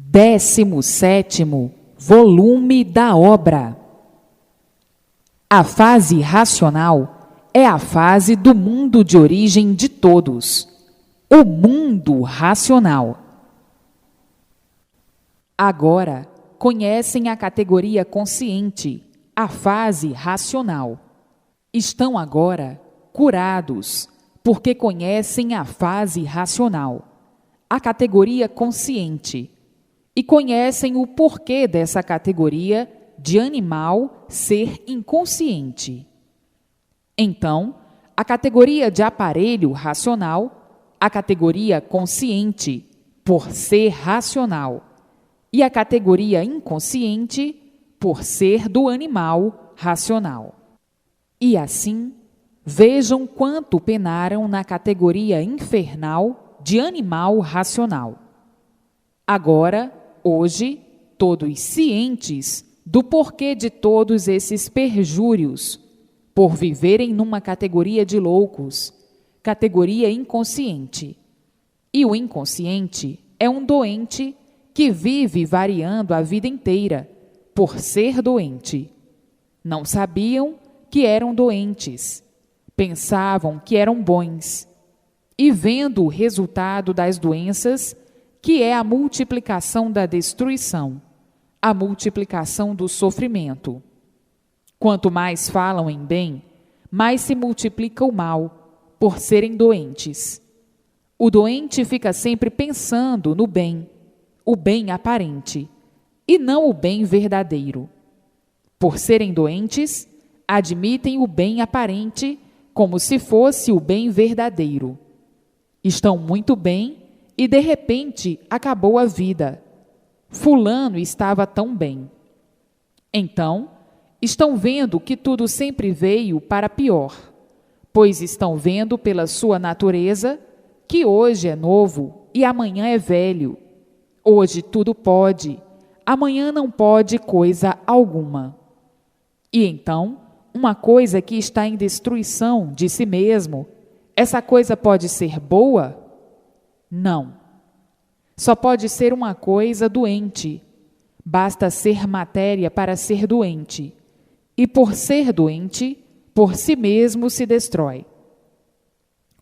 17º volume da obra. A fase racional é a fase do mundo de origem de todos, o mundo racional. Agora, conhecem a categoria consciente, a fase racional. Estão agora curados, porque conhecem a fase racional, a categoria consciente, e conhecem o porquê dessa categoria de animal ser inconsciente. Então, a categoria de aparelho racional, a categoria consciente, por ser racional, e a categoria inconsciente, por ser do animal racional. E assim, vejam quanto penaram na categoria infernal de animal racional. Agora, hoje, todos cientes do porquê de todos esses perjúrios, por viverem numa categoria de loucos, categoria inconsciente. E o inconsciente é um doente que vive variando a vida inteira, por ser doente. Não sabiam que eram doentes, pensavam que eram bons, e vendo o resultado das doenças, que é a multiplicação da destruição, a multiplicação do sofrimento. Quanto mais falam em bem, mais se multiplica o mal, por serem doentes. O doente fica sempre pensando no bem, o bem aparente, e não o bem verdadeiro. Por serem doentes, admitem o bem aparente como se fosse o bem verdadeiro. Estão muito bem e, de repente, acabou a vida. Fulano estava tão bem. Então, estão vendo que tudo sempre veio para pior, pois estão vendo pela sua natureza que hoje é novo e amanhã é velho. Hoje tudo pode, amanhã não pode coisa alguma. E então, uma coisa que está em destruição de si mesmo, essa coisa pode ser boa? Não. Só pode ser uma coisa doente. Basta ser matéria para ser doente. E por ser doente, por si mesmo se destrói.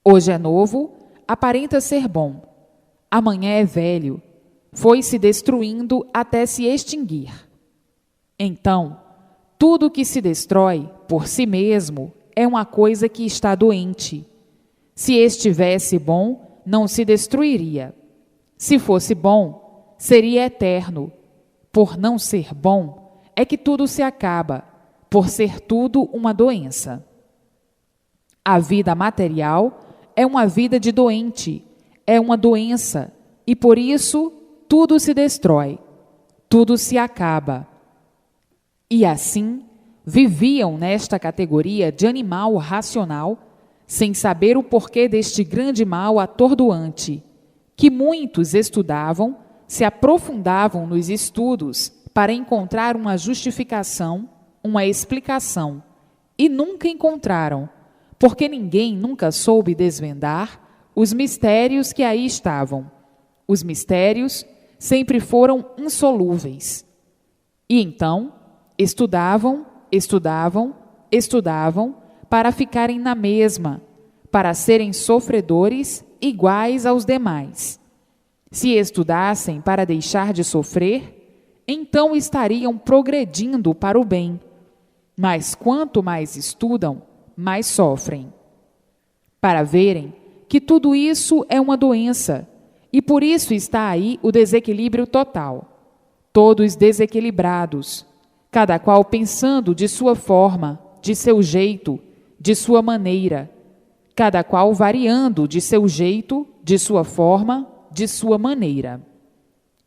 Hoje é novo, aparenta ser bom. Amanhã é velho. Foi se destruindo até se extinguir. Então, tudo que se destrói por si mesmo é uma coisa que está doente. Se estivesse bom, não se destruiria. Se fosse bom, seria eterno. Por não ser bom, é que tudo se acaba, por ser tudo uma doença. A vida material é uma vida de doente, é uma doença, e por isso tudo se destrói, tudo se acaba. E assim, viviam nesta categoria de animal racional, sem saber o porquê deste grande mal atordoante, que muitos estudavam, se aprofundavam nos estudos para encontrar uma justificação, uma explicação, e nunca encontraram, porque ninguém nunca soube desvendar os mistérios que aí estavam. Os mistérios sempre foram insolúveis. E então, estudavam para ficarem na mesma, para serem sofredores iguais aos demais. Se estudassem para deixar de sofrer, então estariam progredindo para o bem. Mas quanto mais estudam, mais sofrem. Para verem que tudo isso é uma doença, e por isso está aí o desequilíbrio total. Todos desequilibrados, cada qual pensando de sua forma, de seu jeito, de sua maneira, cada qual variando de seu jeito, de sua forma, de sua maneira.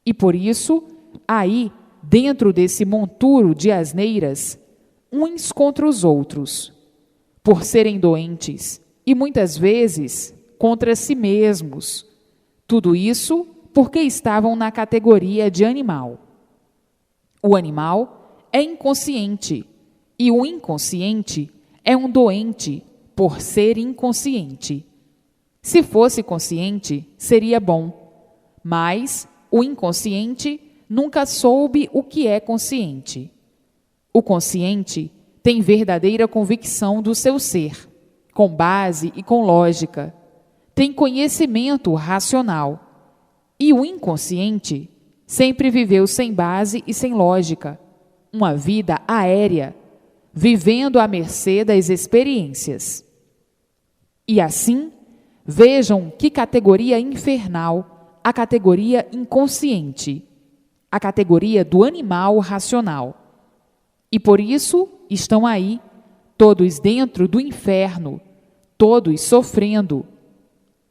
E por isso, aí, dentro desse monturo de asneiras, uns contra os outros, por serem doentes, e muitas vezes contra si mesmos. Tudo isso porque estavam na categoria de animal. O animal é inconsciente, e o inconsciente é um doente por ser inconsciente. Se fosse consciente, seria bom, mas o inconsciente nunca soube o que é consciente. O consciente tem verdadeira convicção do seu ser, com base e com lógica. Tem conhecimento racional. E o inconsciente sempre viveu sem base e sem lógica, uma vida aérea, vivendo à mercê das experiências. E assim, vejam que categoria infernal a categoria inconsciente, a categoria do animal racional. E por isso estão aí, todos dentro do inferno, todos sofrendo.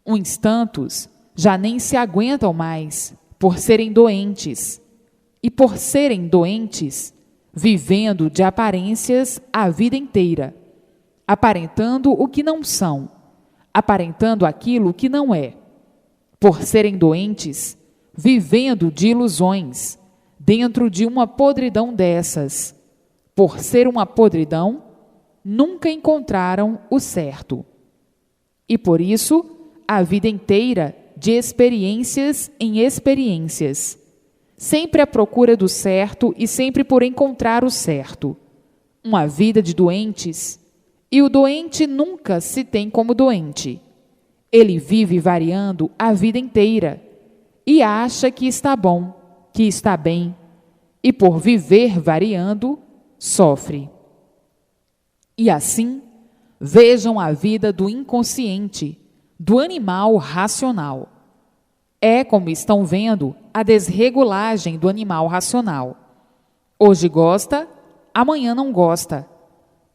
Uns tantos já nem se aguentam mais por serem doentes. E por serem doentes, vivendo de aparências a vida inteira, aparentando o que não são, aparentando aquilo que não é. Por serem doentes, vivendo de ilusões, dentro de uma podridão dessas. Por ser uma podridão, nunca encontraram o certo. E por isso, a vida inteira, de experiências em experiências, sempre à procura do certo e sempre por encontrar o certo. Uma vida de doentes, e o doente nunca se tem como doente. Ele vive variando a vida inteira e acha que está bom, que está bem, e por viver variando, sofre. E assim, vejam a vida do inconsciente, do animal racional. É, como estão vendo, a desregulagem do animal racional. Hoje gosta, amanhã não gosta.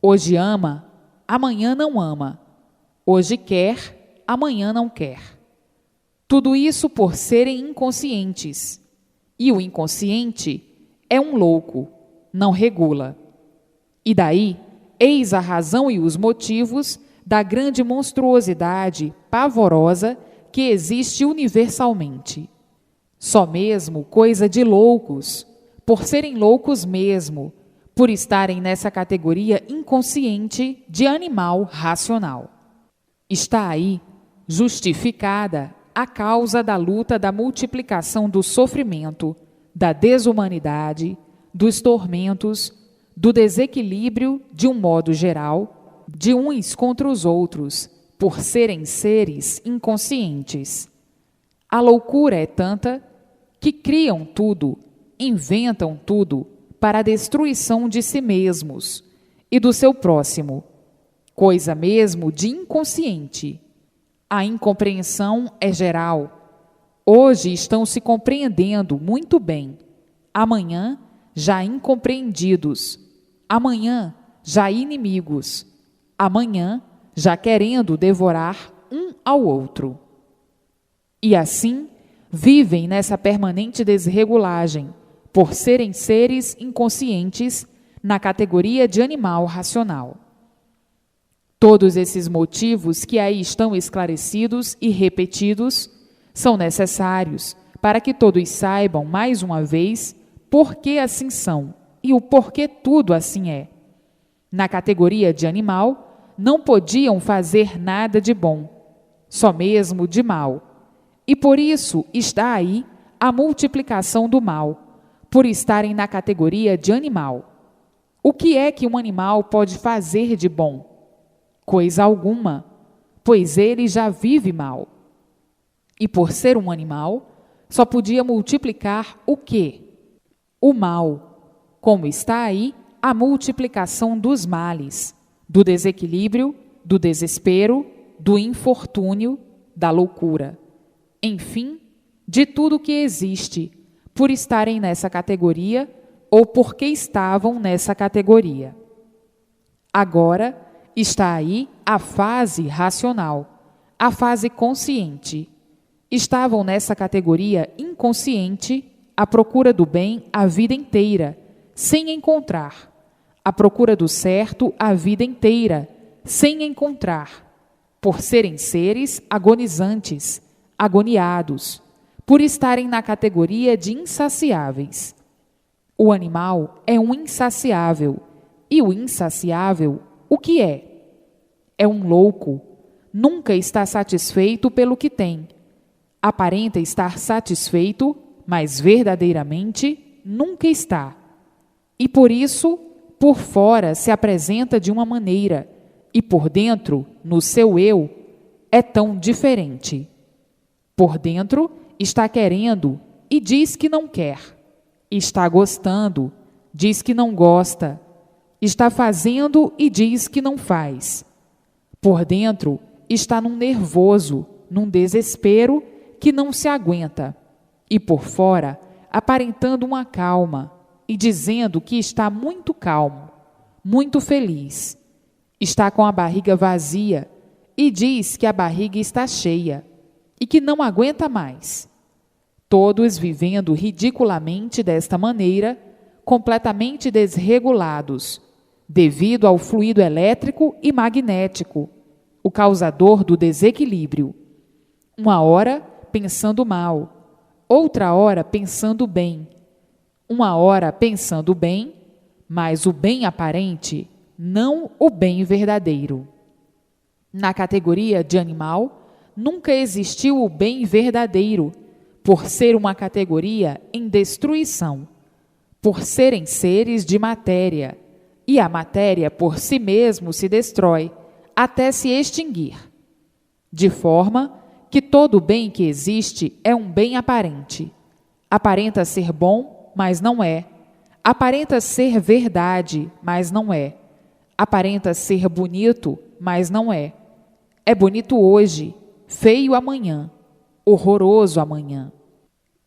Hoje ama, amanhã não ama. Hoje quer, amanhã não quer. Tudo isso por serem inconscientes. E o inconsciente é um louco, não regula. E daí, eis a razão e os motivos da grande monstruosidade pavorosa que existe universalmente. Só mesmo coisa de loucos, por serem loucos mesmo, por estarem nessa categoria inconsciente de animal racional. Está aí justificada a causa da luta da multiplicação do sofrimento, da desumanidade, dos tormentos, do desequilíbrio de um modo geral, de uns contra os outros, por serem seres inconscientes. A loucura é tanta que criam tudo, inventam tudo para a destruição de si mesmos e do seu próximo, coisa mesmo de inconsciente. A incompreensão é geral. Hoje estão se compreendendo muito bem, amanhã já incompreendidos, amanhã já inimigos, amanhã já querendo devorar um ao outro. E assim, vivem nessa permanente desregulagem, por serem seres inconscientes na categoria de animal racional. Todos esses motivos que aí estão esclarecidos e repetidos são necessários para que todos saibam mais uma vez por que assim são e o porquê tudo assim é. Na categoria de animal, não podiam fazer nada de bom, só mesmo de mal. E por isso está aí a multiplicação do mal, por estarem na categoria de animal. O que é que um animal pode fazer de bom? Coisa alguma, pois ele já vive mal. E por ser um animal, só podia multiplicar o quê? O mal, como está aí a multiplicação dos males, do desequilíbrio, do desespero, do infortúnio, da loucura. Enfim, de tudo que existe, por estarem nessa categoria ou porque estavam nessa categoria. Agora está aí a fase racional, a fase consciente. Estavam nessa categoria inconsciente, à procura do bem a vida inteira, sem encontrar. À procura do certo a vida inteira, sem encontrar. Por serem seres agonizantes, agoniados, por estarem na categoria de insaciáveis. O animal é um insaciável, e o insaciável, o que é? É um louco, nunca está satisfeito pelo que tem. Aparenta estar satisfeito mas verdadeiramente nunca está. E por isso, por fora se apresenta de uma maneira, e por dentro, no seu eu, é tão diferente. Por dentro, está querendo e diz que não quer. Está gostando, diz que não gosta. Está fazendo e diz que não faz. Por dentro, está num nervoso, num desespero que não se aguenta. E por fora, aparentando uma calma e dizendo que está muito calmo, muito feliz. Está com a barriga vazia e diz que a barriga está cheia e que não aguenta mais. Todos vivendo ridiculamente desta maneira, completamente desregulados, devido ao fluido elétrico e magnético, o causador do desequilíbrio. Uma hora pensando mal, outra hora pensando bem, uma hora pensando bem, mas o bem aparente, não o bem verdadeiro. Na categoria de animal, nunca existiu o bem verdadeiro, por ser uma categoria em destruição, por serem seres de matéria, e a matéria por si mesmo se destrói, até se extinguir. De forma que todo bem que existe é um bem aparente. Aparenta ser bom, mas não é. Aparenta ser verdade, mas não é. Aparenta ser bonito, mas não é. É bonito hoje, feio amanhã, horroroso amanhã.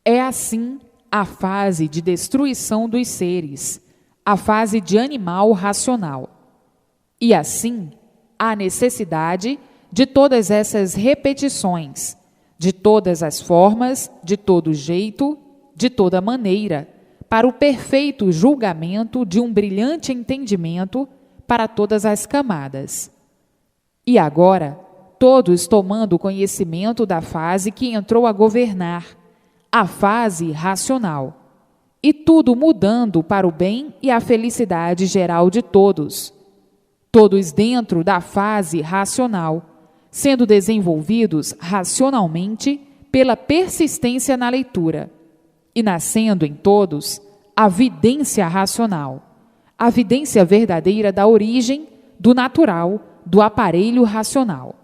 É assim a fase de destruição dos seres, a fase de animal racional. E assim, há necessidade de todas essas repetições, de todas as formas, de todo jeito, de toda maneira, para o perfeito julgamento de um brilhante entendimento para todas as camadas. E agora, todos tomando conhecimento da fase que entrou a governar, a fase racional, e tudo mudando para o bem e a felicidade geral de todos. Todos dentro da fase racional, sendo desenvolvidos racionalmente pela persistência na leitura, e nascendo em todos a vidência racional, a vidência verdadeira da origem, do natural, do aparelho racional.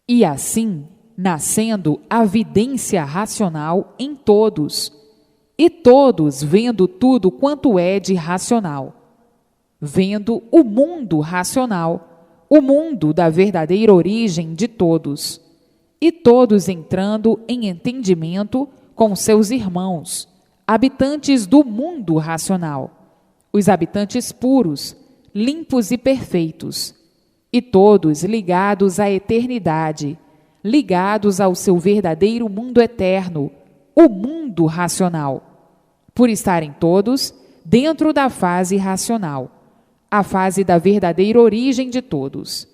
E assim, nascendo a vidência racional em todos, e todos vendo tudo quanto é de racional, vendo o mundo racional, o mundo da verdadeira origem de todos, e todos entrando em entendimento com seus irmãos, habitantes do mundo racional, os habitantes puros, limpos e perfeitos, e todos ligados à eternidade, ligados ao seu verdadeiro mundo eterno, o mundo racional, por estarem todos dentro da fase racional, a fase da verdadeira origem de todos.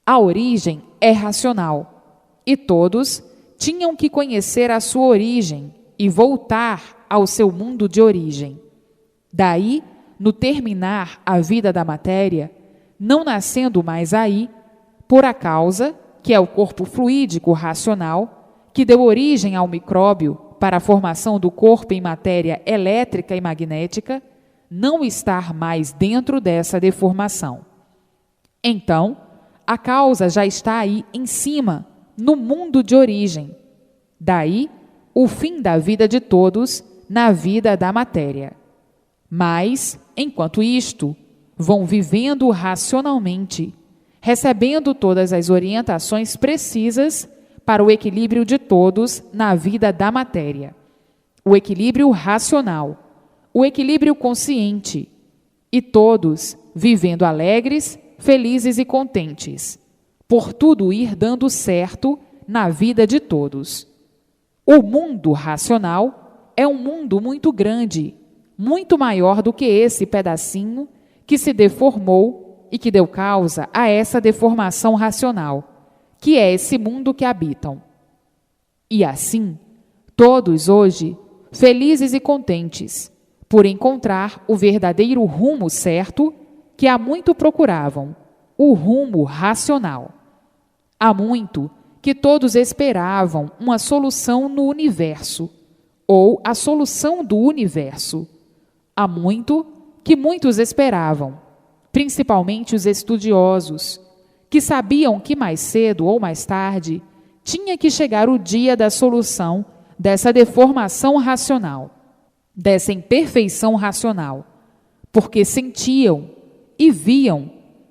A origem é racional, e todos tinham que conhecer a sua origem e voltar ao seu mundo de origem. Daí, no terminar a vida da matéria, não nascendo mais aí, por a causa, que é o corpo fluídico racional, que deu origem ao micróbio para a formação do corpo em matéria elétrica e magnética, não estar mais dentro dessa deformação. Então, a causa já está aí em cima, no mundo de origem. Daí, o fim da vida de todos na vida da matéria. Mas, enquanto isto, vão vivendo racionalmente, recebendo todas as orientações precisas para o equilíbrio de todos na vida da matéria. O equilíbrio racional, o equilíbrio consciente, e todos vivendo alegres, felizes e contentes, por tudo ir dando certo na vida de todos. O mundo racional é um mundo muito grande, muito maior do que esse pedacinho que se deformou e que deu causa a essa deformação racional, que é esse mundo que habitam. E assim, todos hoje, felizes e contentes, por encontrar o verdadeiro rumo certo que há muito procuravam, o rumo racional. Há muito que todos esperavam uma solução no universo, ou a solução do universo. Há muito que muitos esperavam, principalmente os estudiosos, que sabiam que mais cedo ou mais tarde tinha que chegar o dia da solução dessa deformação racional, dessa imperfeição racional, porque sentiam e viam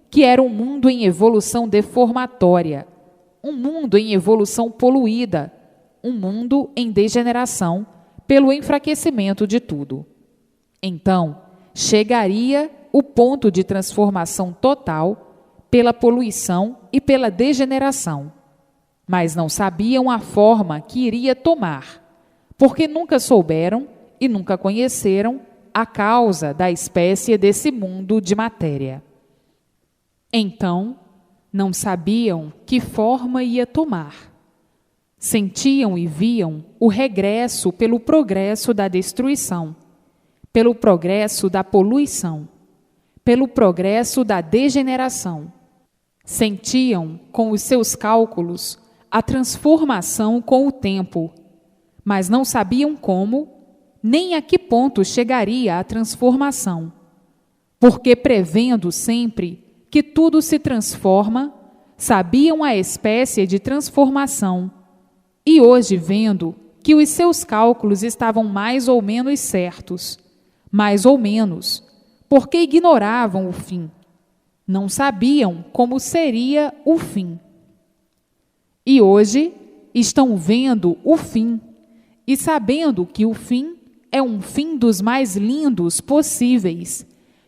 que era um mundo em evolução deformatória, um mundo em evolução poluída, um mundo em degeneração pelo enfraquecimento de tudo. Então, chegaria o ponto de transformação total pela poluição e pela degeneração, mas não sabiam a forma que iria tomar, porque nunca souberam e nunca conheceram a causa da espécie desse mundo de matéria. Então, não sabiam que forma ia tomar. Sentiam e viam o regresso pelo progresso da destruição, pelo progresso da poluição, pelo progresso da degeneração. Sentiam com os seus cálculos a transformação com o tempo, mas não sabiam como, nem a que ponto chegaria a transformação, porque prevendo sempre que tudo se transforma, sabiam a espécie de transformação, e hoje vendo que os seus cálculos estavam mais ou menos certos, mais ou menos, porque ignoravam o fim, não sabiam como seria o fim. E hoje estão vendo o fim e sabendo que o fim é um fim dos mais lindos possíveis,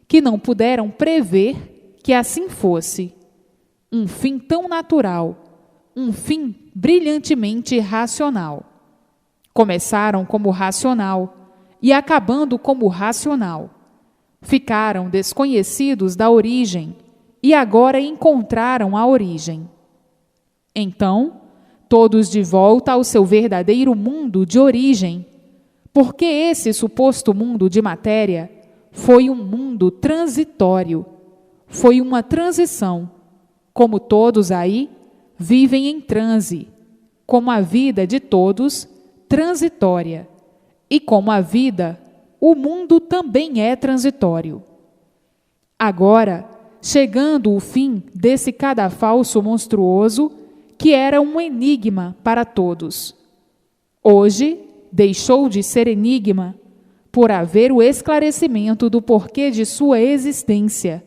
que não puderam prever que assim fosse. Um fim tão natural, um fim brilhantemente racional. Começaram como racional e acabando como racional. Ficaram desconhecidos da origem e agora encontraram a origem. Então, todos de volta ao seu verdadeiro mundo de origem, porque esse suposto mundo de matéria foi um mundo transitório, foi uma transição, como todos aí vivem em transe, como a vida de todos transitória, e como a vida, o mundo também é transitório. Agora, chegando o fim desse cadafalso monstruoso, que era um enigma para todos. Hoje, deixou de ser enigma, por haver o esclarecimento do porquê de sua existência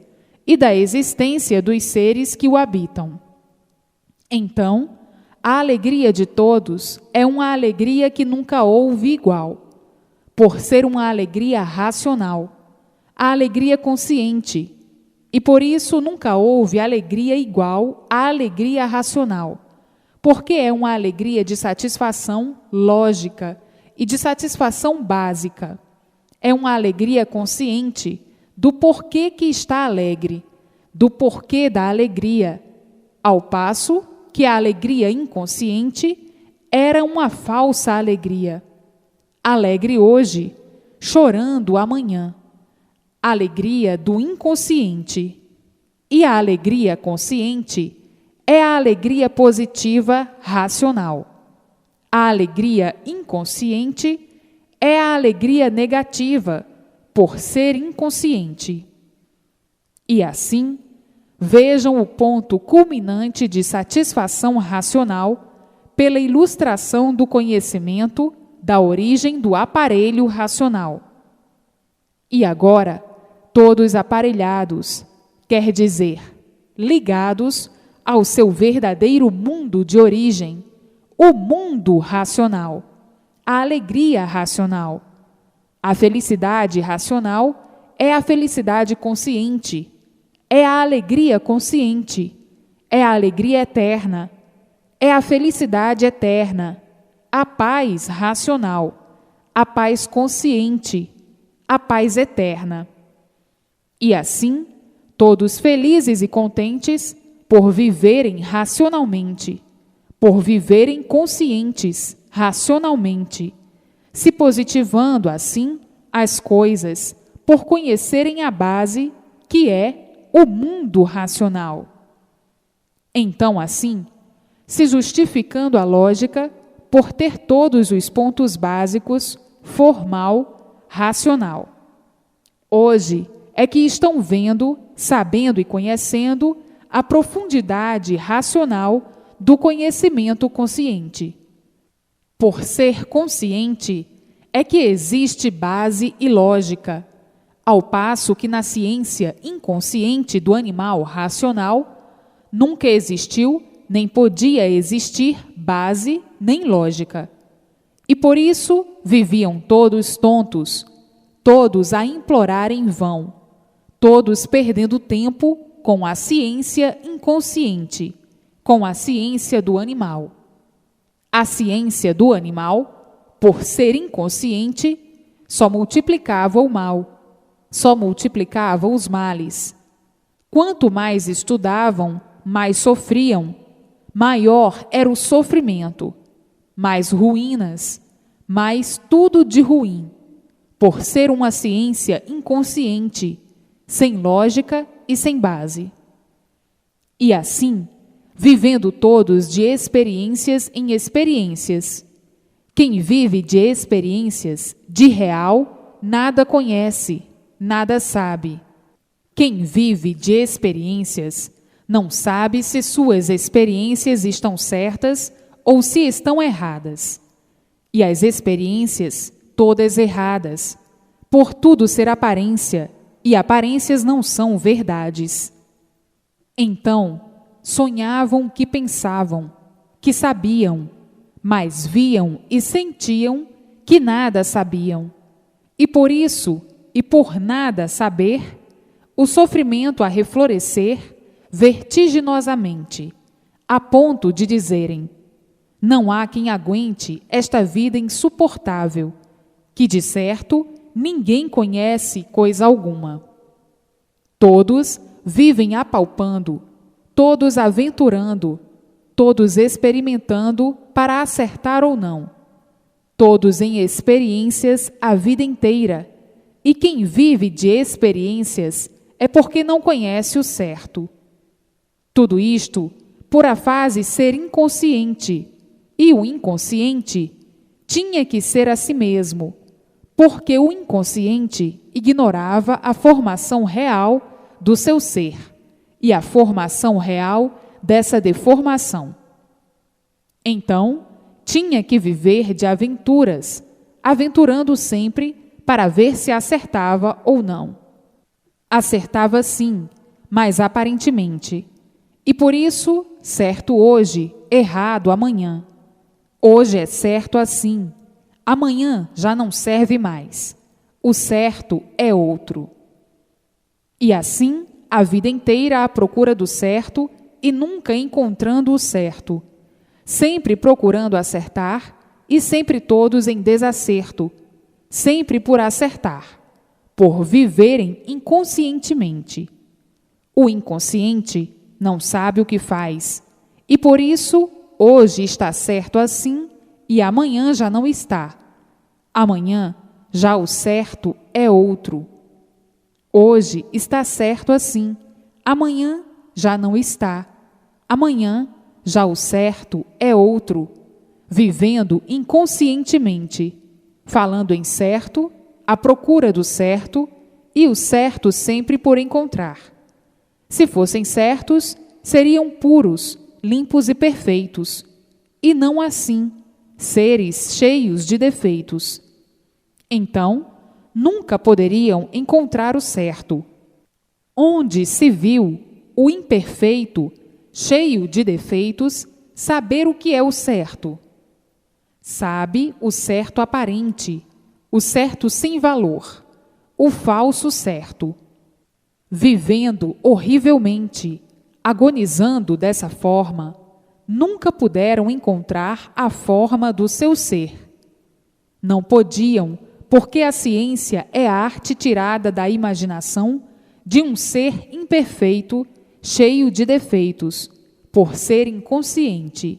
e da existência dos seres que o habitam. Então, a alegria de todos é uma alegria que nunca houve igual, por ser uma alegria racional, a alegria consciente, e por isso nunca houve alegria igual à alegria racional, porque é uma alegria de satisfação lógica e de satisfação básica. É uma alegria consciente do porquê que está alegre, do porquê da alegria, ao passo que a alegria inconsciente era uma falsa alegria. Alegre hoje, chorando amanhã. Alegria do inconsciente. E a alegria consciente é a alegria positiva racional. A alegria inconsciente é a alegria negativa, por ser inconsciente. E assim, vejam o ponto culminante de satisfação racional pela ilustração do conhecimento da origem do aparelho racional. E agora, todos aparelhados, quer dizer, ligados ao seu verdadeiro mundo de origem, o mundo racional, a alegria racional. A felicidade racional é a felicidade consciente, é a alegria consciente, é a alegria eterna, é a felicidade eterna, a paz racional, a paz consciente, a paz eterna. E assim, todos felizes e contentes por viverem racionalmente, por viverem conscientes racionalmente, se positivando assim as coisas, por conhecerem a base que é o mundo racional. Então, assim, se justificando a lógica por ter todos os pontos básicos formal, racional. Hoje é que estão vendo, sabendo e conhecendo a profundidade racional do conhecimento consciente. Por ser consciente, é que existe base e lógica, ao passo que na ciência inconsciente do animal racional nunca existiu nem podia existir base nem lógica. E por isso viviam todos tontos, todos a implorar em vão, todos perdendo tempo com a ciência inconsciente, com a ciência do animal. A ciência do animal, por ser inconsciente, só multiplicava o mal, só multiplicava os males. Quanto mais estudavam, mais sofriam, maior era o sofrimento, mais ruínas, mais tudo de ruim, por ser uma ciência inconsciente, sem lógica e sem base. E assim, vivendo todos de experiências em experiências. Quem vive de experiências, de real, nada conhece, nada sabe. Quem vive de experiências não sabe se suas experiências estão certas ou se estão erradas. E as experiências, todas erradas, por tudo ser aparência, e aparências não são verdades. Então, sonhavam que pensavam, que sabiam, mas viam e sentiam que nada sabiam. E por isso, e por nada saber, o sofrimento a reflorescer vertiginosamente, a ponto de dizerem: não há quem aguente esta vida insuportável, que de certo ninguém conhece coisa alguma. Todos vivem apalpando, todos aventurando, todos experimentando para acertar ou não, todos em experiências a vida inteira, e quem vive de experiências é porque não conhece o certo. Tudo isto por a fase ser inconsciente, e o inconsciente tinha que ser a si mesmo, porque o inconsciente ignorava a formação real do seu ser e a formação real dessa deformação. Então, tinha que viver de aventuras, aventurando sempre para ver se acertava ou não. Acertava sim, mas aparentemente. E por isso, certo hoje, errado amanhã. Hoje é certo assim, amanhã já não serve mais. O certo é outro. E assim, a vida inteira à procura do certo e nunca encontrando o certo, sempre procurando acertar e sempre todos em desacerto, sempre por acertar, por viverem inconscientemente. O inconsciente não sabe o que faz, e por isso hoje está certo assim e amanhã já não está. Amanhã já o certo é outro. Hoje está certo assim, amanhã já não está. Amanhã já o certo é outro, vivendo inconscientemente, falando em certo, à procura do certo, e o certo sempre por encontrar. Se fossem certos, seriam puros, limpos e perfeitos, e não assim, seres cheios de defeitos. Então, nunca poderiam encontrar o certo. Onde se viu o imperfeito, cheio de defeitos, saber o que é o certo? Sabe o certo aparente, o certo sem valor, o falso certo. Vivendo horrivelmente, agonizando dessa forma, nunca puderam encontrar a forma do seu ser. Não podiam, porque a ciência é a arte tirada da imaginação de um ser imperfeito, cheio de defeitos, por ser inconsciente.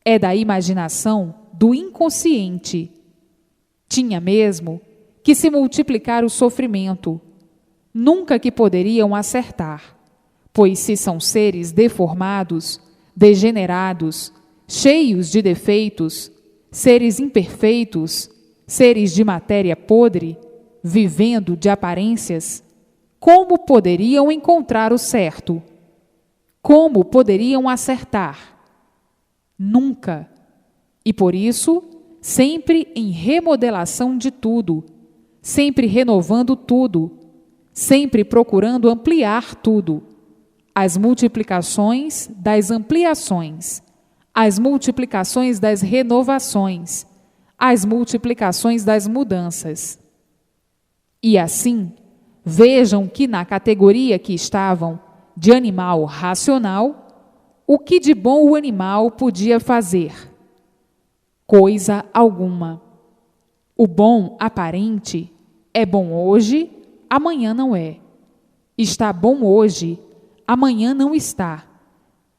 É da imaginação do inconsciente. Tinha mesmo que se multiplicar o sofrimento, nunca que poderiam acertar, pois se são seres deformados, degenerados, cheios de defeitos, seres imperfeitos, seres de matéria podre, vivendo de aparências, como poderiam encontrar o certo? Como poderiam acertar? Nunca. E por isso, sempre em remodelação de tudo, sempre renovando tudo, sempre procurando ampliar tudo. As multiplicações das ampliações, as multiplicações das renovações, as multiplicações das mudanças. E assim, vejam que na categoria que estavam de animal racional, o que de bom o animal podia fazer? Coisa alguma. O bom aparente é bom hoje, amanhã não é. Está bom hoje, amanhã não está.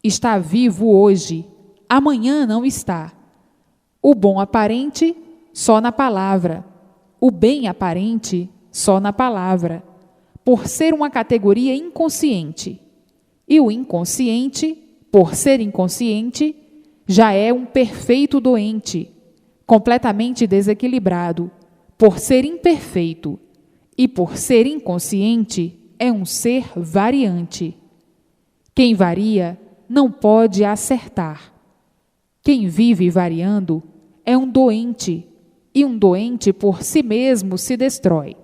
Está vivo hoje, amanhã não está. O bom aparente, só na palavra. O bem aparente, só na palavra, por ser uma categoria inconsciente. E o inconsciente, por ser inconsciente, já é um perfeito doente, completamente desequilibrado, por ser imperfeito. E por ser inconsciente, é um ser variante. Quem varia não pode acertar. Quem vive variando é um doente, e um doente por si mesmo se destrói.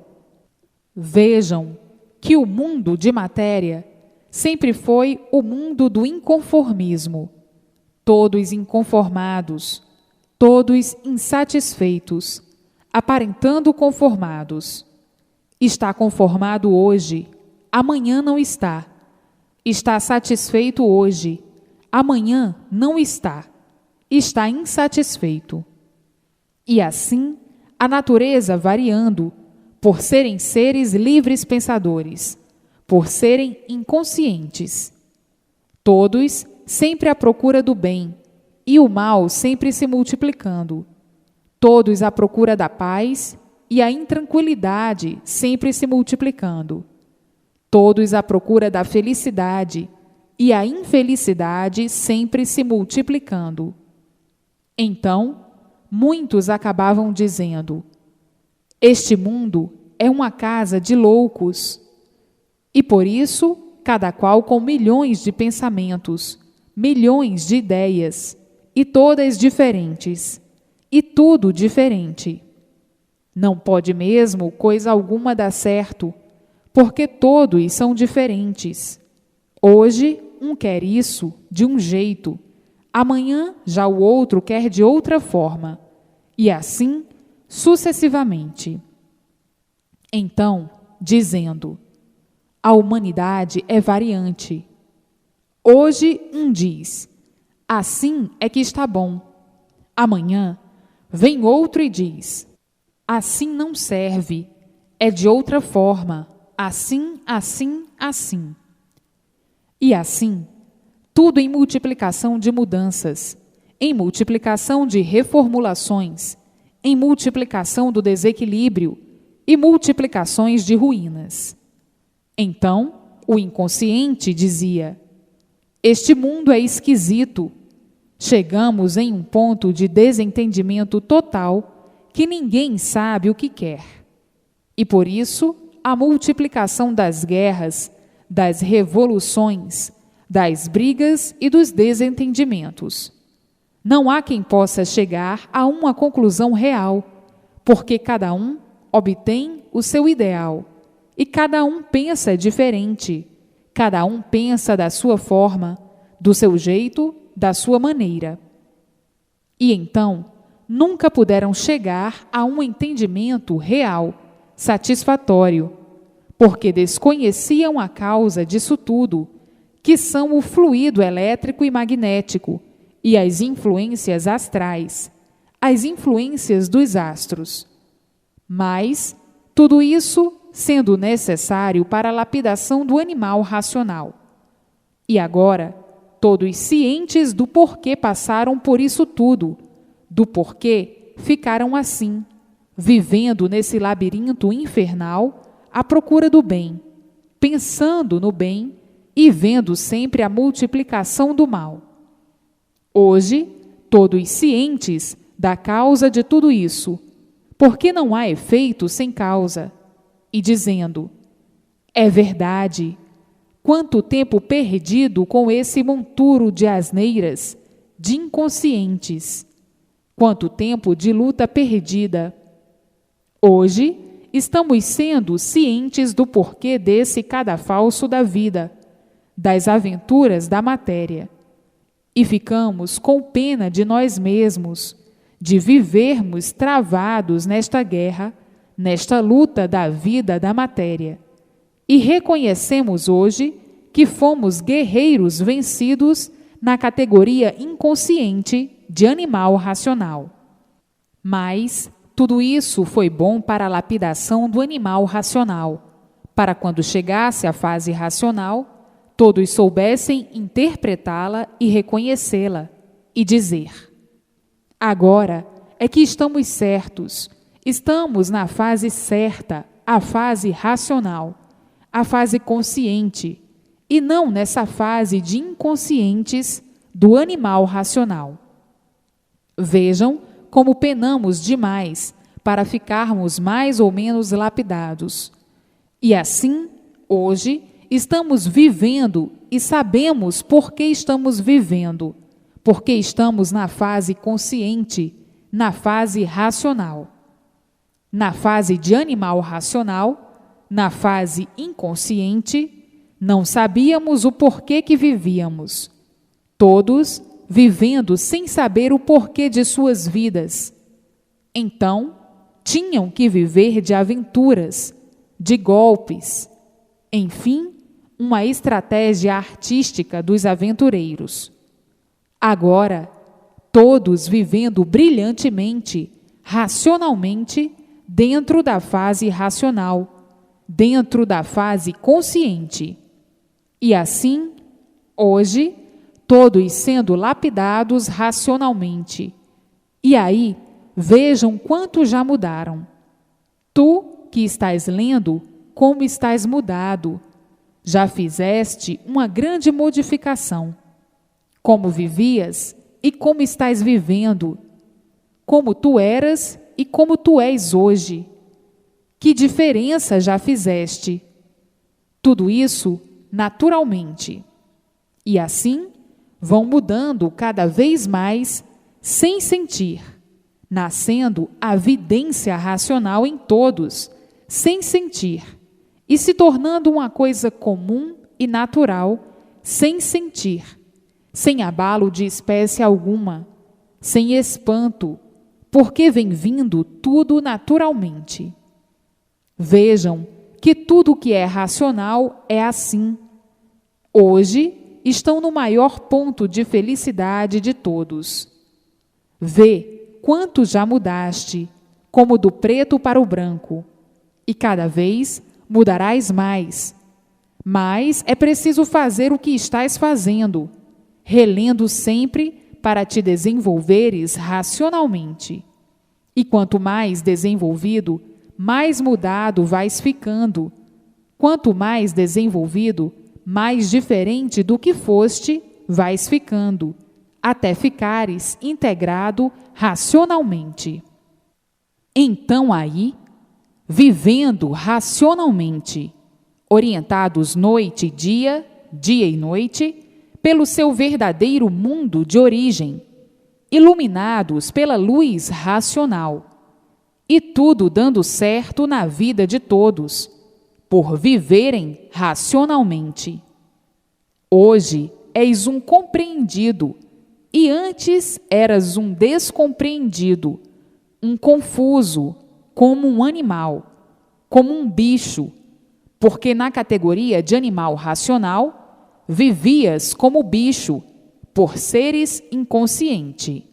Vejam que o mundo de matéria sempre foi o mundo do inconformismo. Todos inconformados, todos insatisfeitos, aparentando conformados. Está conformado hoje, amanhã não está. Está satisfeito hoje, amanhã não está. Está insatisfeito. E assim, a natureza variando, por serem seres livres pensadores, por serem inconscientes. Todos sempre à procura do bem, e o mal sempre se multiplicando. Todos à procura da paz, e a intranquilidade sempre se multiplicando. Todos à procura da felicidade, e a infelicidade sempre se multiplicando. Então, muitos acabavam dizendo: este mundo é uma casa de loucos. E por isso, cada qual com milhões de pensamentos, milhões de ideias, e todas diferentes, e tudo diferente. Não pode mesmo coisa alguma dar certo, porque todos são diferentes. Hoje, um quer isso de um jeito, amanhã já o outro quer de outra forma, e assim sucessivamente. Então, dizendo: a humanidade é variante. Hoje um diz: assim é que está bom. Amanhã vem outro e diz: assim não serve, é de outra forma, assim, assim, assim. E assim, tudo em multiplicação de mudanças, em multiplicação de reformulações, em multiplicação do desequilíbrio e multiplicações de ruínas. Então, o inconsciente dizia: este mundo é esquisito. Chegamos em um ponto de desentendimento total que ninguém sabe o que quer. E por isso, a multiplicação das guerras, das revoluções, das brigas e dos desentendimentos. Não há quem possa chegar a uma conclusão real, porque cada um obtém o seu ideal, e cada um pensa diferente, cada um pensa da sua forma, do seu jeito, da sua maneira. E então, nunca puderam chegar a um entendimento real, satisfatório, porque desconheciam a causa disso tudo, que são o fluido elétrico e magnético, e as influências astrais, as influências dos astros. Mas, tudo isso sendo necessário para a lapidação do animal racional. E agora, todos cientes do porquê passaram por isso tudo, do porquê ficaram assim, vivendo nesse labirinto infernal à procura do bem, pensando no bem e vendo sempre a multiplicação do mal. Hoje, todos cientes da causa de tudo isso, porque não há efeito sem causa, e dizendo: é verdade, quanto tempo perdido com esse monturo de asneiras, de inconscientes, quanto tempo de luta perdida. Hoje, estamos sendo cientes do porquê desse cadafalso da vida, das aventuras da matéria, e ficamos com pena de nós mesmos, de vivermos travados nesta guerra, nesta luta da vida da matéria, e reconhecemos hoje que fomos guerreiros vencidos na categoria inconsciente de animal racional. Mas tudo isso foi bom para a lapidação do animal racional, para quando chegasse a fase racional, todos soubessem interpretá-la e reconhecê-la, e dizer: agora é que estamos certos, estamos na fase certa, a fase racional, a fase consciente, e não nessa fase de inconscientes do animal racional. Vejam como penamos demais para ficarmos mais ou menos lapidados. E assim, hoje, estamos vivendo e sabemos por que estamos vivendo, porque estamos na fase consciente, na fase racional. Na fase de animal racional, na fase inconsciente, não sabíamos o porquê que vivíamos. Todos vivendo sem saber o porquê de suas vidas. Então, tinham que viver de aventuras, de golpes, enfim, uma estratégia artística dos aventureiros. Agora, todos vivendo brilhantemente, racionalmente, dentro da fase racional, dentro da fase consciente. E assim, hoje, todos sendo lapidados racionalmente. E aí, vejam quanto já mudaram. Tu, que estás lendo, como estás mudado. Já fizeste uma grande modificação. Como vivias e como estás vivendo. Como tu eras e como tu és hoje. Que diferença já fizeste? Tudo isso naturalmente. E assim, vão mudando cada vez mais, sem sentir, nascendo a vidência racional em todos, sem sentir, e se tornando uma coisa comum e natural, sem sentir, sem abalo de espécie alguma, sem espanto, porque vem vindo tudo naturalmente. Vejam que tudo que é racional é assim. Hoje, estão no maior ponto de felicidade de todos. Vê quanto já mudaste, como do preto para o branco, e cada vez mudarás mais. Mas é preciso fazer o que estás fazendo, relendo sempre para te desenvolveres racionalmente. E quanto mais desenvolvido, mais mudado vais ficando. Quanto mais desenvolvido, mais diferente do que foste, vais ficando, até ficares integrado racionalmente. Então aí, vivendo racionalmente, orientados noite e dia e noite, pelo seu verdadeiro mundo de origem, iluminados pela luz racional, e tudo dando certo na vida de todos, por viverem racionalmente. Hoje és um compreendido, e antes eras um descompreendido, um confuso, como um animal, como um bicho, porque na categoria de animal racional, vivias como bicho, por seres inconsciente.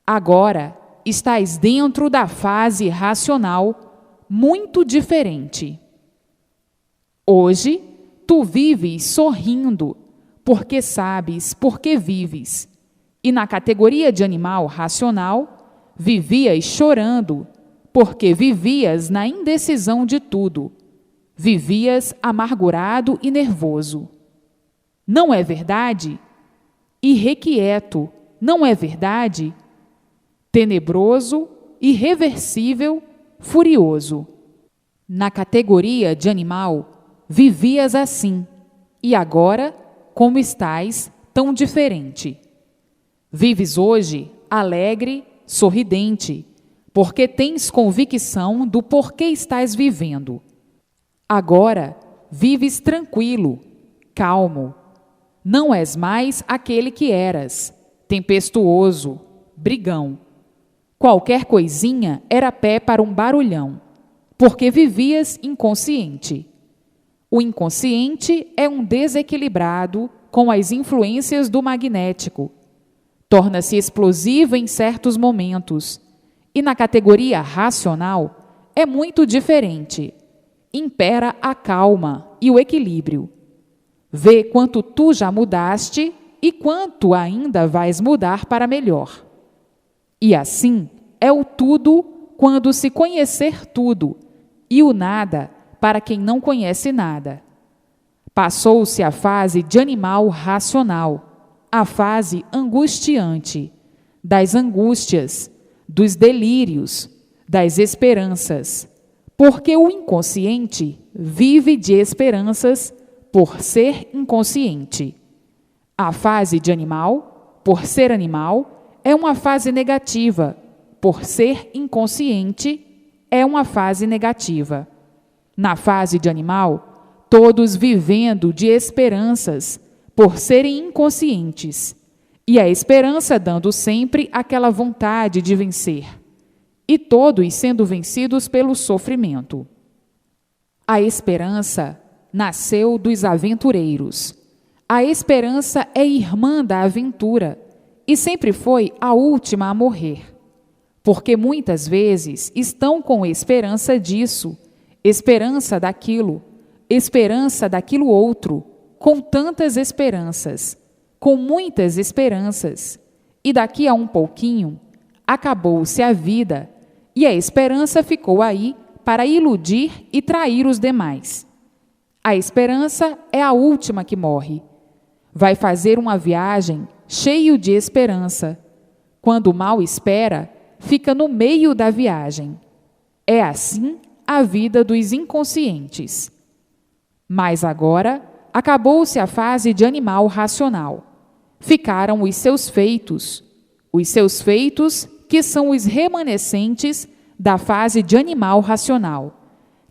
Agora estás dentro da fase racional, muito diferente. Hoje, tu vives sorrindo, porque sabes por que vives. E na categoria de animal racional, vivias chorando, porque vivias na indecisão de tudo. Vivias amargurado e nervoso. Não é verdade? Irrequieto, não é verdade? Tenebroso irreversível, furioso. Na categoria de animal, vivias assim, e agora, como estás, tão diferente. Vives hoje alegre, sorridente, porque tens convicção do porquê estás vivendo. Agora, vives tranquilo, calmo. Não és mais aquele que eras, tempestuoso, brigão. Qualquer coisinha era pé para um barulhão, porque vivias inconsciente. O inconsciente é um desequilibrado com as influências do magnético. Torna-se explosivo em certos momentos, e na categoria racional é muito diferente. Impera a calma e o equilíbrio. Vê quanto tu já mudaste e quanto ainda vais mudar para melhor. E assim é o tudo quando se conhecer tudo, e o nada para quem não conhece nada. Passou-se a fase de animal racional, a fase angustiante, das angústias, dos delírios, das esperanças, porque o inconsciente vive de esperanças por ser inconsciente. A fase de animal, por ser animal, é uma fase negativa, por ser inconsciente, é uma fase negativa. Na fase de animal, todos vivendo de esperanças, por serem inconscientes, e a esperança dando sempre aquela vontade de vencer, e todos sendo vencidos pelo sofrimento. A esperança nasceu dos aventureiros. A esperança é irmã da aventura, e sempre foi a última a morrer, porque muitas vezes estão com esperança disso, esperança daquilo outro, com tantas esperanças, com muitas esperanças, e daqui a um pouquinho, acabou-se a vida, e a esperança ficou aí para iludir e trair os demais. A esperança é a última que morre. Vai fazer uma viagem cheio de esperança. Quando mal espera, fica no meio da viagem. É assim a vida dos inconscientes. Mas agora, acabou-se a fase de animal racional. Ficaram os seus feitos que são os remanescentes da fase de animal racional,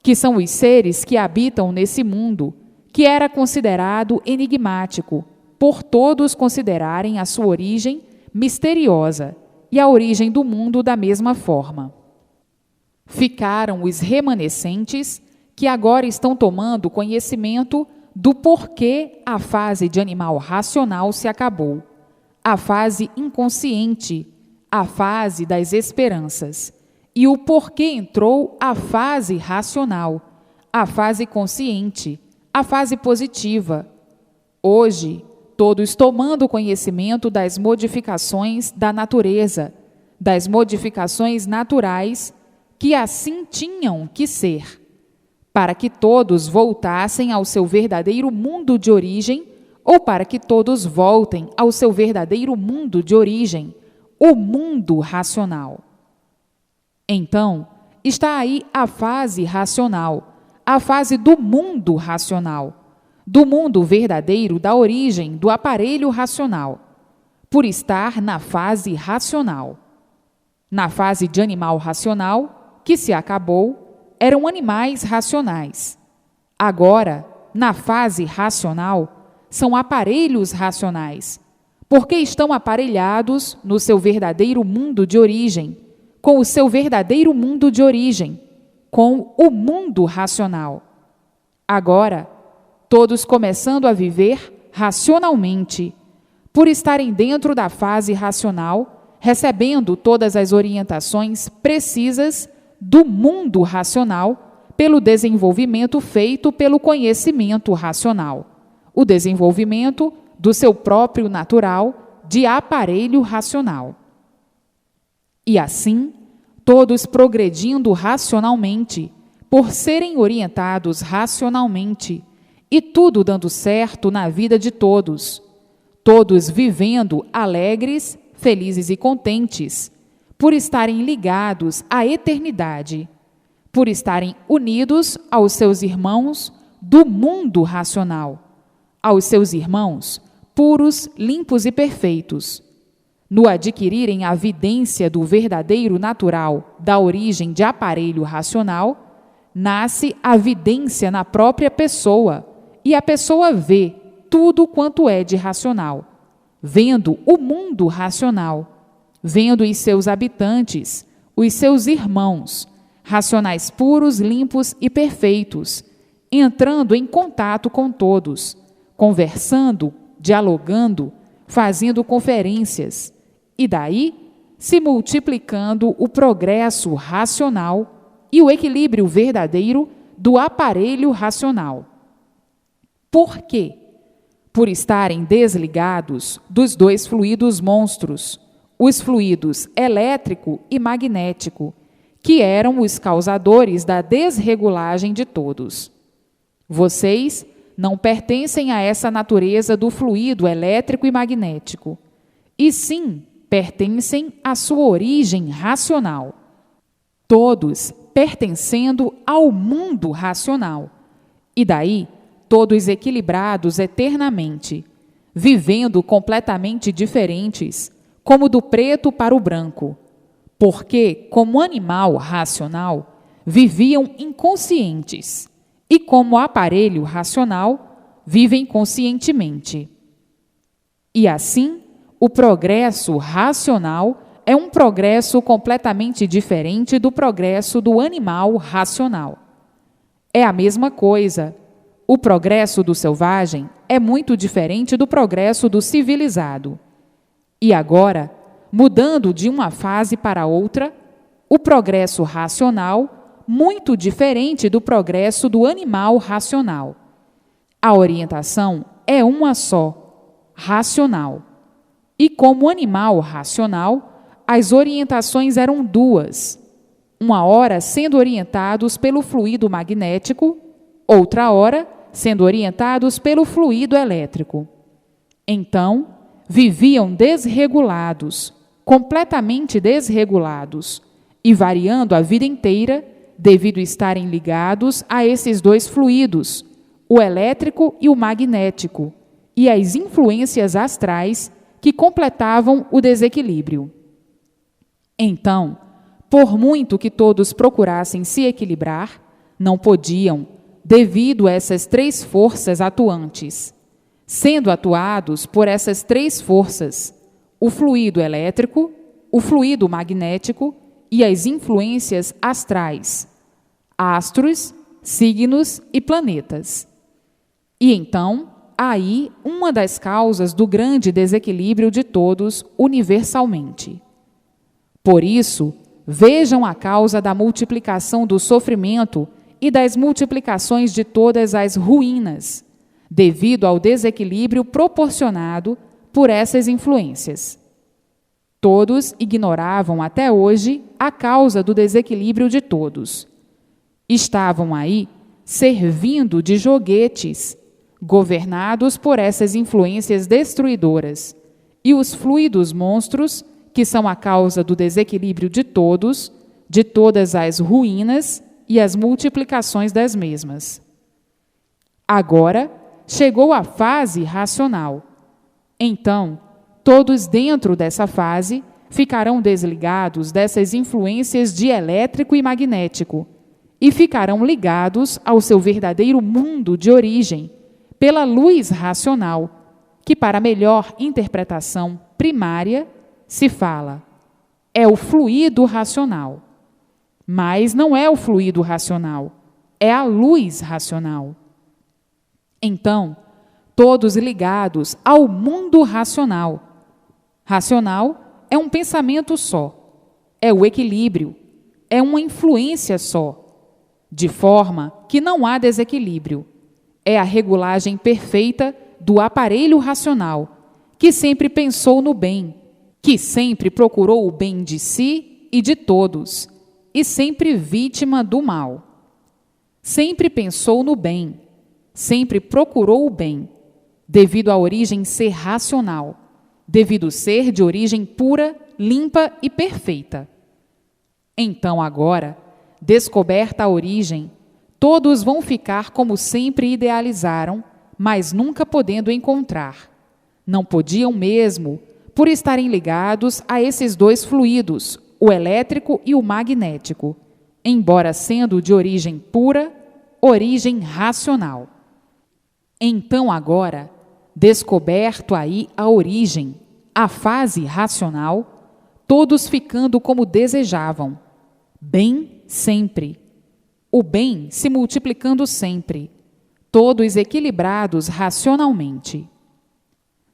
que são os seres que habitam nesse mundo, que era considerado enigmático, por todos considerarem a sua origem misteriosa e a origem do mundo da mesma forma. Ficaram os remanescentes que agora estão tomando conhecimento do porquê a fase de animal racional se acabou, a fase inconsciente, a fase das esperanças, e o porquê entrou a fase racional, a fase consciente, a fase positiva. Hoje, todos tomando conhecimento das modificações da natureza, das modificações naturais, que assim tinham que ser, para que todos voltassem ao seu verdadeiro mundo de origem, ou para que todos voltem ao seu verdadeiro mundo de origem, o mundo racional. Então, está aí a fase racional, a fase do mundo racional, do mundo verdadeiro da origem do aparelho racional, por estar na fase racional. Na fase de animal racional, que se acabou, eram animais racionais. Agora, na fase racional, são aparelhos racionais, porque estão aparelhados no seu verdadeiro mundo de origem, com o seu verdadeiro mundo de origem, com o mundo racional. Agora, todos começando a viver racionalmente, por estarem dentro da fase racional, recebendo todas as orientações precisas do mundo racional, pelo desenvolvimento feito pelo conhecimento racional, o desenvolvimento do seu próprio natural de aparelho racional. E assim, todos progredindo racionalmente, por serem orientados racionalmente, e tudo dando certo na vida de todos, todos vivendo alegres, felizes e contentes, por estarem ligados à eternidade, por estarem unidos aos seus irmãos do mundo racional, aos seus irmãos puros, limpos e perfeitos. No adquirirem a vidência do verdadeiro natural da origem de aparelho racional, nasce a vidência na própria pessoa, e a pessoa vê tudo quanto é de racional, vendo o mundo racional, vendo os seus habitantes, os seus irmãos, racionais puros, limpos e perfeitos, entrando em contato com todos, conversando, dialogando, fazendo conferências, e daí se multiplicando o progresso racional e o equilíbrio verdadeiro do aparelho racional. Por quê? Por estarem desligados dos dois fluidos monstros, os fluidos elétrico e magnético, que eram os causadores da desregulagem de todos. Vocês não pertencem a essa natureza do fluido elétrico e magnético, e sim pertencem à sua origem racional. Todos pertencendo ao mundo racional, e daí todos equilibrados eternamente, vivendo completamente diferentes, como do preto para o branco, porque, como animal racional, viviam inconscientes, e como aparelho racional, vivem conscientemente. E assim, o progresso racional é um progresso completamente diferente do progresso do animal racional. É a mesma coisa. O progresso do selvagem é muito diferente do progresso do civilizado. E agora, mudando de uma fase para outra, o progresso racional, muito diferente do progresso do animal racional. A orientação é uma só, racional. E como animal racional, as orientações eram duas, uma hora sendo orientados pelo fluido magnético, outra hora sendo orientados pelo fluido elétrico. Então, viviam desregulados, completamente desregulados, e variando a vida inteira, devido estarem ligados a esses dois fluidos, o elétrico e o magnético, e as influências astrais que completavam o desequilíbrio. Então, por muito que todos procurassem se equilibrar, não podiam, devido a essas três forças atuantes. Sendo atuados por essas três forças, o fluido elétrico, o fluido magnético e as influências astrais, astros, signos e planetas. E então, aí uma das causas do grande desequilíbrio de todos universalmente. Por isso, vejam a causa da multiplicação do sofrimento e das multiplicações de todas as ruínas, devido ao desequilíbrio proporcionado por essas influências. Todos ignoravam até hoje a causa do desequilíbrio de todos. Estavam aí servindo de joguetes, governados por essas influências destruidoras, e os fluidos monstros, que são a causa do desequilíbrio de todos, de todas as ruínas e as multiplicações das mesmas. Agora, chegou a fase racional. Então, todos dentro dessa fase ficarão desligados dessas influências de elétrico e magnético e ficarão ligados ao seu verdadeiro mundo de origem, pela luz racional, que para melhor interpretação primária se fala, é o fluido racional. Mas não é o fluido racional, é a luz racional. Então, todos ligados ao mundo racional. Racional é um pensamento só, é o equilíbrio, é uma influência só, de forma que não há desequilíbrio. É a regulagem perfeita do aparelho racional, que sempre pensou no bem, que sempre procurou o bem de si e de todos, e sempre vítima do mal. Sempre pensou no bem, sempre procurou o bem, devido à origem ser racional, devido ser de origem pura, limpa e perfeita. Então agora, descoberta a origem, todos vão ficar como sempre idealizaram, mas nunca podendo encontrar. Não podiam mesmo, por estarem ligados a esses dois fluidos, o elétrico e o magnético, embora sendo de origem pura, origem racional. Então agora, descoberto aí a origem, a fase racional, todos ficando como desejavam, bem sempre, o bem se multiplicando sempre, todos equilibrados racionalmente.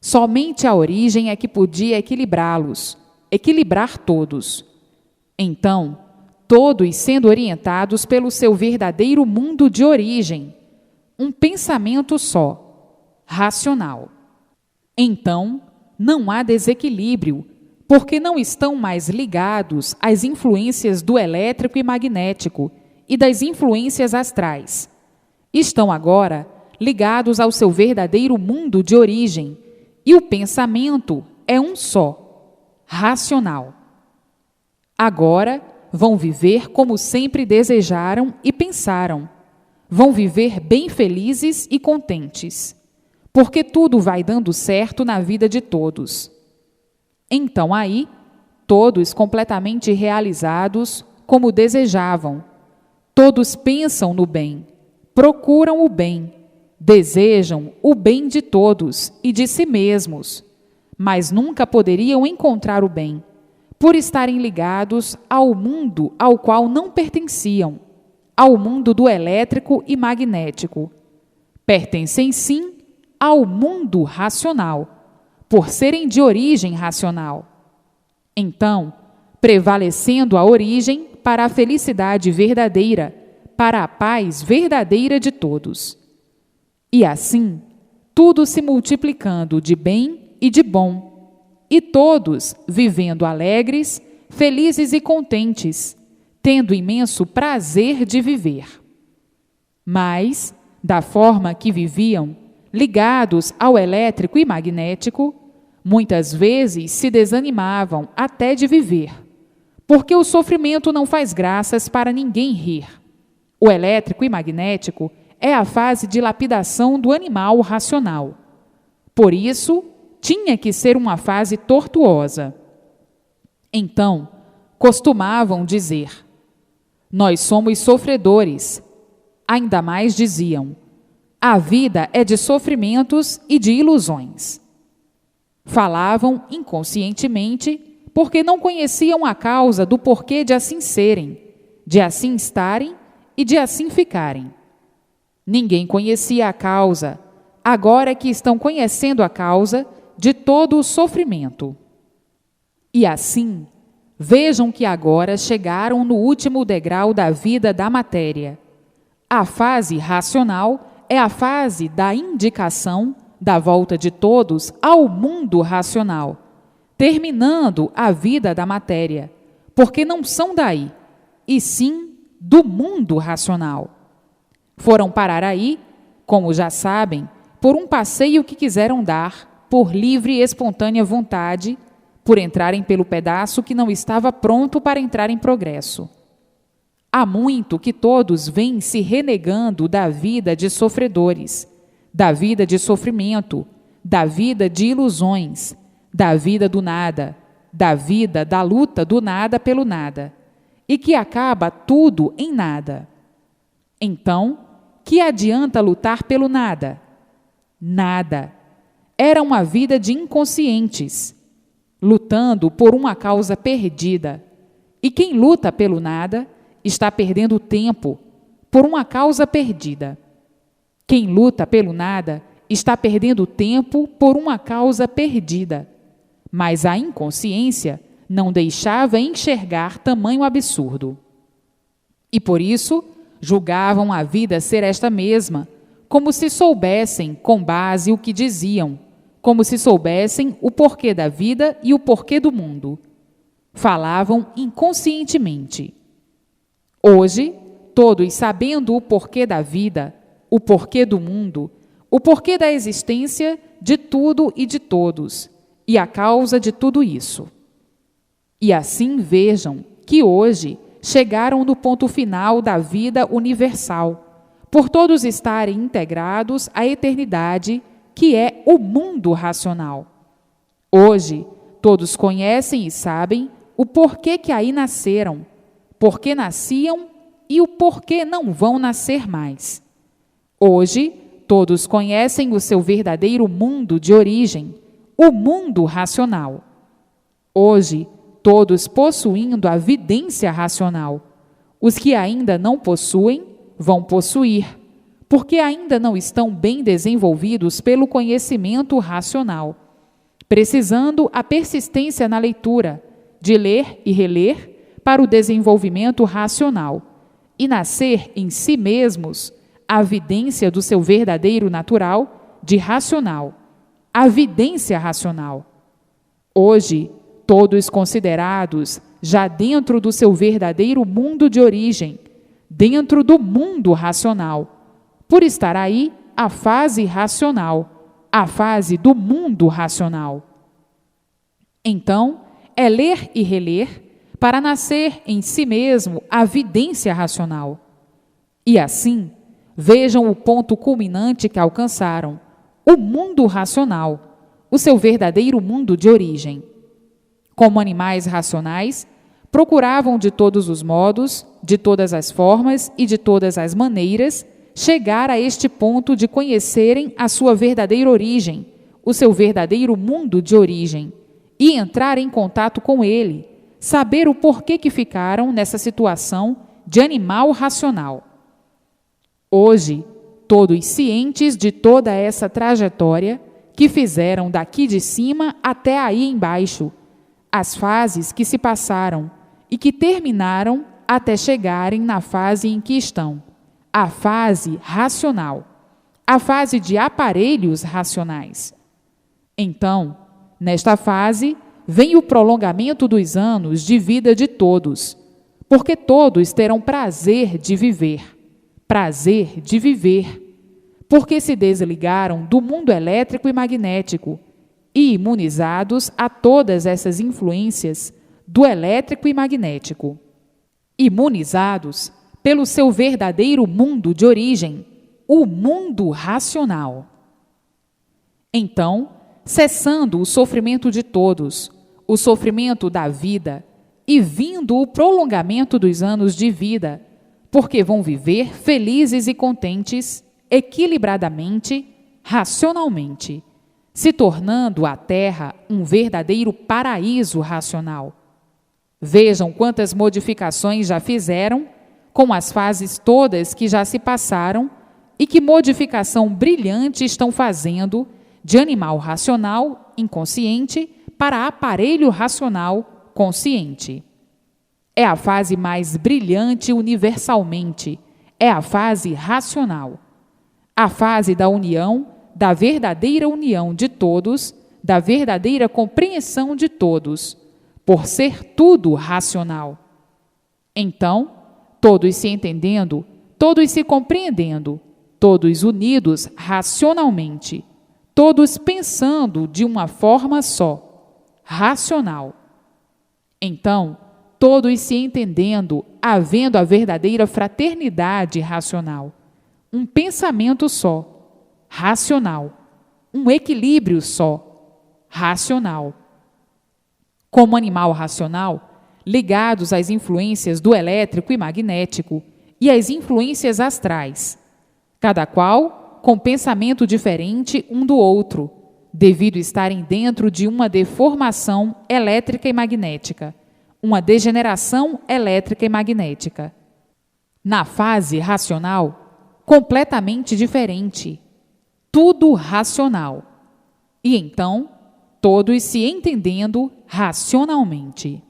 Somente a origem é que podia equilibrá-los, equilibrar todos. Então, todos sendo orientados pelo seu verdadeiro mundo de origem, um pensamento só, racional. Então, não há desequilíbrio, porque não estão mais ligados às influências do elétrico e magnético e das influências astrais. Estão agora ligados ao seu verdadeiro mundo de origem, e o pensamento é um só, racional. Agora vão viver como sempre desejaram e pensaram. Vão viver bem felizes e contentes, porque tudo vai dando certo na vida de todos. Então aí, todos completamente realizados como desejavam, todos pensam no bem, procuram o bem, desejam o bem de todos e de si mesmos, mas nunca poderiam encontrar o bem, por estarem ligados ao mundo ao qual não pertenciam, ao mundo do elétrico e magnético. Pertencem sim ao mundo racional, por serem de origem racional. Então, prevalecendo a origem para a felicidade verdadeira, para a paz verdadeira de todos. E assim, tudo se multiplicando de bem e de bom, e todos vivendo alegres, felizes e contentes, tendo imenso prazer de viver. Mas, da forma que viviam, ligados ao elétrico e magnético, muitas vezes se desanimavam até de viver, porque o sofrimento não faz graças para ninguém rir. O elétrico e magnético é a fase de lapidação do animal racional. Por isso, tinha que ser uma fase tortuosa. Então, costumavam dizer: nós somos sofredores. Ainda mais diziam: a vida é de sofrimentos e de ilusões. Falavam inconscientemente porque não conheciam a causa do porquê de assim serem, de assim estarem e de assim ficarem. Ninguém conhecia a causa, agora é que estão conhecendo a causa de todo o sofrimento. E assim, vejam que agora chegaram no último degrau da vida da matéria. A fase racional é a fase da indicação da volta de todos ao mundo racional, terminando a vida da matéria, porque não são daí, e sim do mundo racional. Foram parar aí, como já sabem, por um passeio que quiseram dar, por livre e espontânea vontade, por entrarem pelo pedaço que não estava pronto para entrar em progresso. Há muito que todos vêm se renegando da vida de sofredores, da vida de sofrimento, da vida de ilusões, da vida do nada, da vida da luta do nada pelo nada, e que acaba tudo em nada. Então, que adianta lutar pelo nada? Nada. Era uma vida de inconscientes, lutando por uma causa perdida. E quem luta pelo nada está perdendo tempo por uma causa perdida. Quem luta pelo nada está perdendo tempo por uma causa perdida. Mas a inconsciência não deixava enxergar tamanho absurdo. E por isso, julgavam a vida ser esta mesma, como se soubessem com base o que diziam, como se soubessem o porquê da vida e o porquê do mundo. Falavam inconscientemente. Hoje, todos sabendo o porquê da vida, o porquê do mundo, o porquê da existência de tudo e de todos, e a causa de tudo isso. E assim vejam que hoje chegaram no ponto final da vida universal, por todos estarem integrados à eternidade, que é o mundo racional. Hoje, todos conhecem e sabem o porquê que aí nasceram, porquê nasciam e o porquê não vão nascer mais. Hoje, todos conhecem o seu verdadeiro mundo de origem, o mundo racional. Hoje, todos possuindo a vidência racional. Os que ainda não possuem, vão possuir, porque ainda não estão bem desenvolvidos pelo conhecimento racional, precisando a persistência na leitura, de ler e reler, para o desenvolvimento racional, e nascer em si mesmos a vidência do seu verdadeiro natural de racional, a vidência racional. Hoje, todos considerados já dentro do seu verdadeiro mundo de origem, dentro do mundo racional, por estar aí a fase racional, a fase do mundo racional. Então, é ler e reler para nascer em si mesmo a vidência racional. E assim, vejam o ponto culminante que alcançaram, o mundo racional, o seu verdadeiro mundo de origem. Como animais racionais, procuravam de todos os modos, de todas as formas e de todas as maneiras chegar a este ponto de conhecerem a sua verdadeira origem, o seu verdadeiro mundo de origem, e entrar em contato com ele, saber o porquê que ficaram nessa situação de animal racional. Hoje, todos cientes de toda essa trajetória que fizeram daqui de cima até aí embaixo, as fases que se passaram e que terminaram até chegarem na fase em que estão, a fase racional, a fase de aparelhos racionais. Então, nesta fase, vem o prolongamento dos anos de vida de todos, porque todos terão prazer de viver, porque se desligaram do mundo elétrico e magnético e imunizados a todas essas influências do elétrico e magnético, imunizados pelo seu verdadeiro mundo de origem, o mundo racional. Então, cessando o sofrimento de todos, o sofrimento da vida, e vindo o prolongamento dos anos de vida, porque vão viver felizes e contentes, equilibradamente, racionalmente, se tornando a Terra um verdadeiro paraíso racional. Vejam quantas modificações já fizeram, com as fases todas que já se passaram, e que modificação brilhante estão fazendo de animal racional, inconsciente, para aparelho racional, consciente. É a fase mais brilhante universalmente, é a fase racional. A fase da união, da verdadeira união de todos, da verdadeira compreensão de todos, por ser tudo racional. Então, todos se entendendo, todos se compreendendo, todos unidos racionalmente, todos pensando de uma forma só, racional. Então, todos se entendendo, havendo a verdadeira fraternidade racional, um pensamento só, racional, um equilíbrio só, racional. Como animal racional, ligados às influências do elétrico e magnético e às influências astrais, cada qual com pensamento diferente um do outro, devido estarem dentro de uma deformação elétrica e magnética, uma degeneração elétrica e magnética. Na fase racional, completamente diferente, tudo racional. E então, todos se entendendo racionalmente.